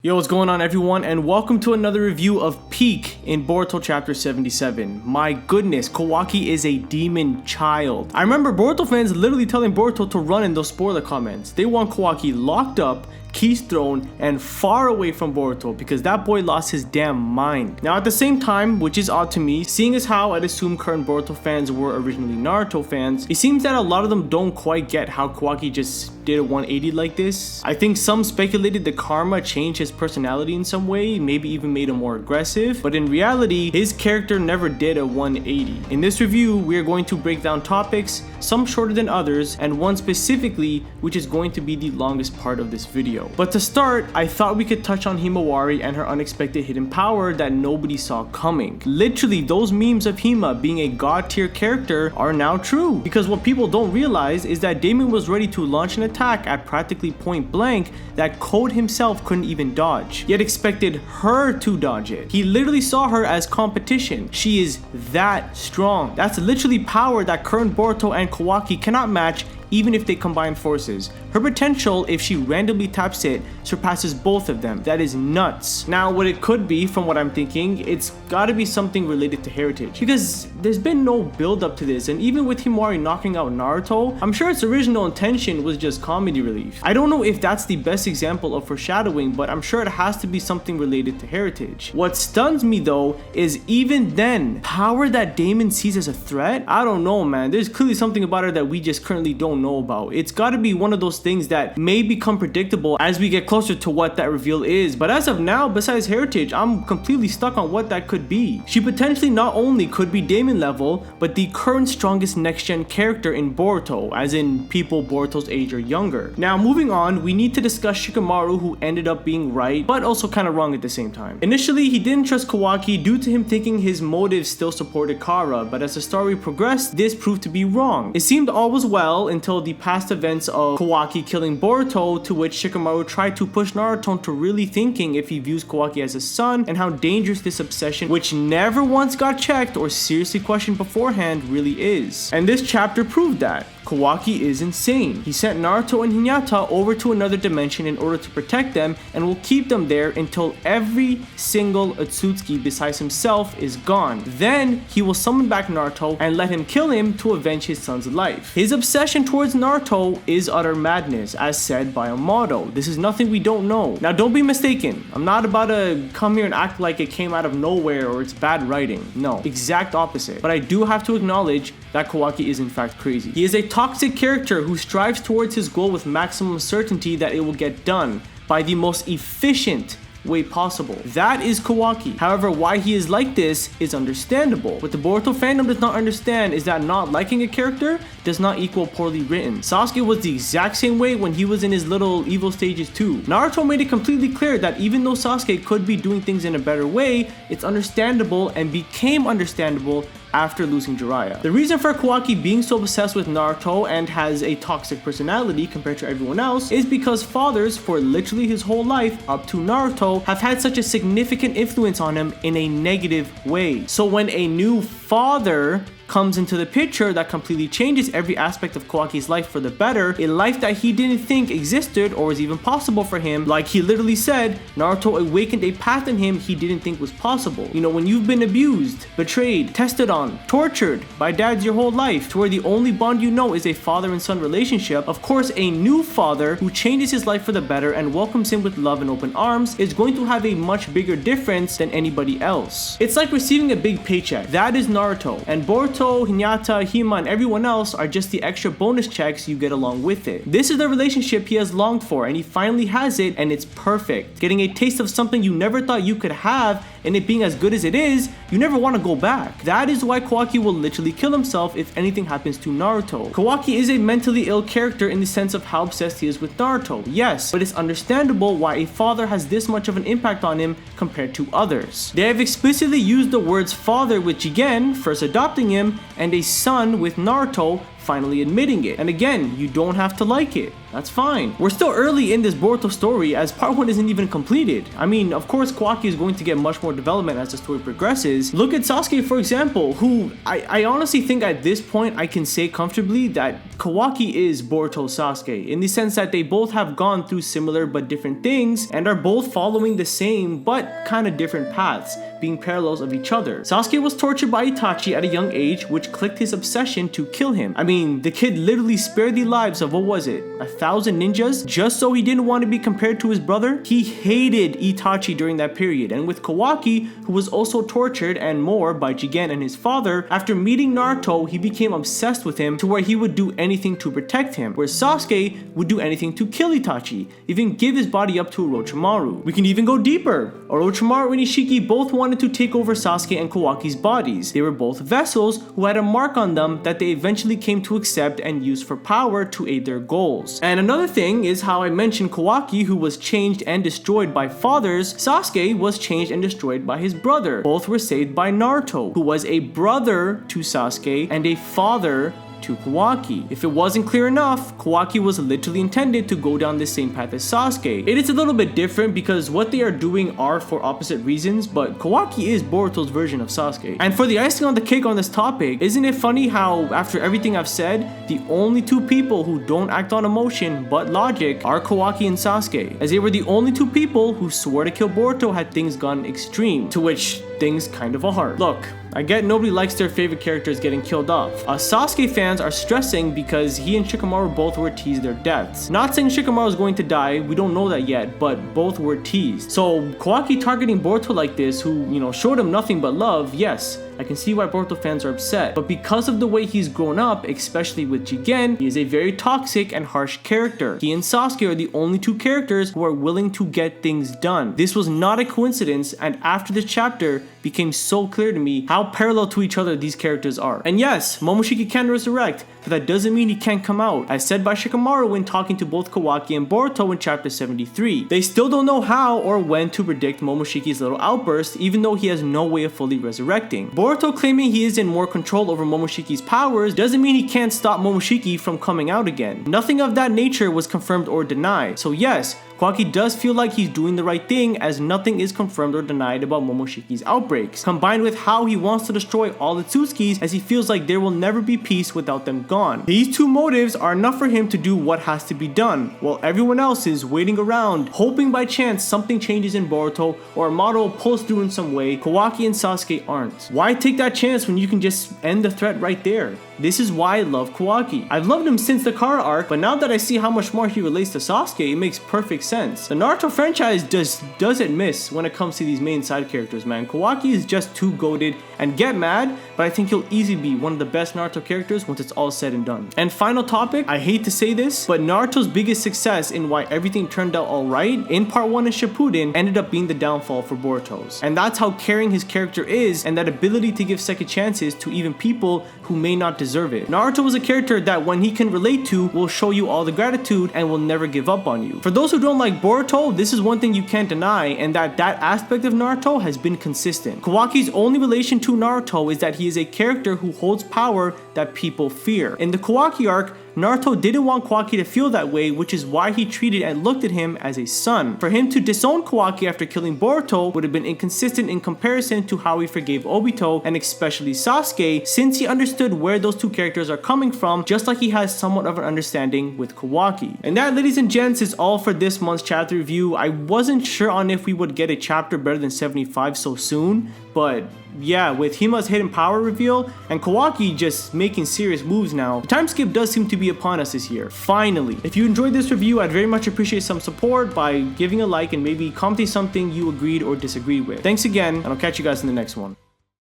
Yo, what's going on everyone, and welcome to another review of Peak in Boruto chapter 77. My goodness, Kawaki is a demon child. I remember Boruto fans literally telling Boruto to run in those spoiler comments. They want Kawaki locked up, keys thrown, and far away from Boruto because that boy lost his damn mind. Now at the same time, which is odd to me, seeing as how I'd assume current Boruto fans were originally Naruto fans, it seems that a lot of them don't quite get how Kawaki just did a 180 like this. I think some speculated the karma changed his personality in some way, maybe even made him more aggressive, but in reality, his character never did a 180. In this review, we are going to break down topics, some shorter than others, and one specifically, which is going to be the longest part of this video. But to start, I thought we could touch on Himawari and her unexpected hidden power that nobody saw coming. Literally, those memes of Hima being a god tier character are now true, because what people don't realize is that Daemon was ready to launch an attack at practically point blank that Code himself couldn't even dodge, yet expected her to dodge it. He literally saw her as competition. She is that strong. That's literally power that current Boruto and Kawaki cannot match even if they combine forces. Her potential, if she randomly taps it, surpasses both of them. That is nuts. Now, what it could be, from what I'm thinking, it's gotta be something related to heritage, because there's been no build up to this, and even with Himawari knocking out Naruto, I'm sure its original intention was just comedy relief. I don't know if that's the best example of foreshadowing, but I'm sure it has to be something related to heritage. What stuns me though is even then, power that Daemon sees as a threat? I don't know, man. There's clearly something about her that we just currently don't know about. It's got to be one of those things that may become predictable as we get closer to what that reveal is, but as of now, besides heritage, I'm completely stuck on what that could be. She potentially not only could be Daemon level, but the current strongest next gen character in Boruto, as in people Boruto's age or younger. Now moving on, we need to discuss Shikimaru, who ended up being right but also kind of wrong at the same time. Initially, he didn't trust Kawaki due to him thinking his motives still supported Kara, but as the story progressed, this proved to be wrong. It seemed all was well until the past events of Kawaki killing Boruto, to which Shikimaru tried to push Naruto into really thinking if he views Kawaki as a son and how dangerous this obsession, which never once got checked or seriously questioned beforehand, really is. And this chapter proved that. Kawaki is insane. He sent Naruto and Hinata over to another dimension in order to protect them and will keep them there until every single Otsutsuki besides himself is gone. Then he will summon back Naruto and let him kill him to avenge his son's life. His obsession towards Naruto is utter madness, as said by Amado. This is nothing we don't know. Now don't be mistaken. I'm not about to come here and act like it came out of nowhere or it's bad writing. No, exact opposite. But I do have to acknowledge that Kawaki is in fact crazy. He is a toxic character who strives towards his goal with maximum certainty that it will get done by the most efficient way possible. That is Kawaki. However, why he is like this is understandable. What the Boruto fandom does not understand is that not liking a character does not equal poorly written. Sasuke was the exact same way when he was in his little evil stages too. Naruto made it completely clear that even though Sasuke could be doing things in a better way, it's understandable and became understandable after losing Jiraiya. The reason for Kawaki being so obsessed with Naruto and has a toxic personality compared to everyone else is because fathers for literally his whole life up to Naruto have had such a significant influence on him in a negative way. So when a new father comes into the picture, that completely changes every aspect of Kawaki's life for the better, a life that he didn't think existed or was even possible for him. Like he literally said, Naruto awakened a path in him he didn't think was possible. You know, when you've been abused, betrayed, tested on, tortured by dads your whole life, to where the only bond you know is a father and son relationship, of course a new father who changes his life for the better and welcomes him with love and open arms is going to have a much bigger difference than anybody else. It's like receiving a big paycheck. That is Naruto, and Boruto, Hinata, Hima, and everyone else are just the extra bonus checks you get along with it. This is the relationship he has longed for, and he finally has it, and it's perfect. Getting a taste of something you never thought you could have, and it being as good as it is, you never want to go back. That is why Kawaki will literally kill himself if anything happens to Naruto. Kawaki is a mentally ill character in the sense of how obsessed he is with Naruto, yes, but it's understandable why a father has this much of an impact on him compared to others. They have explicitly used the words father with Jigen, first adopting him, and a son with Naruto, finally admitting it. And again, you don't have to like it. That's fine. We're still early in this Boruto story as part 1 isn't even completed. I mean, of course, Kawaki is going to get much more development as the story progresses. Look at Sasuke, for example, who I honestly think at this point I can say comfortably that Kawaki is Boruto's Sasuke, in the sense that they both have gone through similar but different things and are both following the same but kind of different paths, being parallels of each other. Sasuke was tortured by Itachi at a young age, which clicked his obsession to kill him. I mean, the kid literally spared the lives of, what was it, 1,000 ninjas just so he didn't want to be compared to his brother? He hated Itachi during that period. And with Kawaki, who was also tortured and more by Jigen and his father, after meeting Naruto, he became obsessed with him to where he would do anything to protect him, where Sasuke would do anything to kill Itachi, even give his body up to Orochimaru. We can even go deeper. Orochimaru and Ishiki both wanted to take over Sasuke and Kawaki's bodies. They were both vessels who had a mark on them that they eventually came to accept and use for power to aid their goals. And another thing is how I mentioned Kawaki, who was changed and destroyed by fathers. Sasuke was changed and destroyed by his brother. Both were saved by Naruto, who was a brother to Sasuke and a father to Kawaki. If it wasn't clear enough, Kawaki was literally intended to go down the same path as Sasuke. It is a little bit different because what they are doing are for opposite reasons, but Kawaki is Boruto's version of Sasuke. And for the icing on the cake on this topic, isn't it funny how after everything I've said, the only two people who don't act on emotion but logic are Kawaki and Sasuke, as they were the only two people who swore to kill Boruto had things gone extreme, to which things kind of are. Look, I get nobody likes their favorite characters getting killed off. Sasuke fans are stressing because he and Shikimaru both were teased their deaths. Not saying Shikimaru is going to die, we don't know that yet, but both were teased. So Kawaki targeting Boruto like this, who, showed him nothing but love, yes, I can see why Boruto fans are upset. But because of the way he's grown up, especially with Jigen, he is a very toxic and harsh character. He and Sasuke are the only two characters who are willing to get things done. This was not a coincidence, and after this chapter became so clear to me how parallel to each other these characters are. And yes, Momoshiki can resurrect, but that doesn't mean he can't come out, as said by Shikimaru when talking to both Kawaki and Boruto in chapter 73. They still don't know how or when to predict Momoshiki's little outburst, even though he has no way of fully resurrecting. Boruto claiming he is in more control over Momoshiki's powers doesn't mean he can't stop Momoshiki from coming out again. Nothing of that nature was confirmed or denied. So yes, Kawaki does feel like he's doing the right thing, as nothing is confirmed or denied about Momoshiki's outbreaks, combined with how he wants to destroy all the Tsutskis, as he feels like there will never be peace without them gone. These two motives are enough for him to do what has to be done, while everyone else is waiting around, hoping by chance something changes in Boruto or Amado pulls through in some way. Kawaki and Sasuke aren't. Why take that chance when you can just end the threat right there? This is why I love Kawaki. I've loved him since the Kara arc, but now that I see how much more he relates to Sasuke, it makes perfect sense. The Naruto franchise doesn't miss when it comes to these main side characters, man. Kawaki is just too goated, and get mad, but I think he'll easily be one of the best Naruto characters once it's all said and done. And final topic, I hate to say this, but Naruto's biggest success in why everything turned out alright in part 1 in Shippuden ended up being the downfall for Boruto's. And that's how caring his character is, and that ability to give second chances to even people who may not deserve it. Naruto was a character that when he can relate to will show you all the gratitude and will never give up on you. For those who don't like Boruto, this is one thing you can't deny, and that aspect of Naruto has been consistent. Kawaki's only relation to Naruto is that he is a character who holds power that people fear. In the Kawaki arc, Naruto didn't want Kawaki to feel that way, which is why he treated and looked at him as a son. For him to disown Kawaki after killing Boruto would have been inconsistent in comparison to how he forgave Obito and especially Sasuke, since he understood where those two characters are coming from, just like he has somewhat of an understanding with Kawaki. And that, ladies and gents, is all for this month's chapter review. I wasn't sure on if we would get a chapter better than 75 so soon, but yeah, with Hima's hidden power reveal and Kawaki just making serious moves now, the time skip does seem to be upon us this year. Finally, if you enjoyed this review, I'd very much appreciate some support by giving a like and maybe commenting something you agreed or disagreed with. Thanks again, and I'll catch you guys in the next one.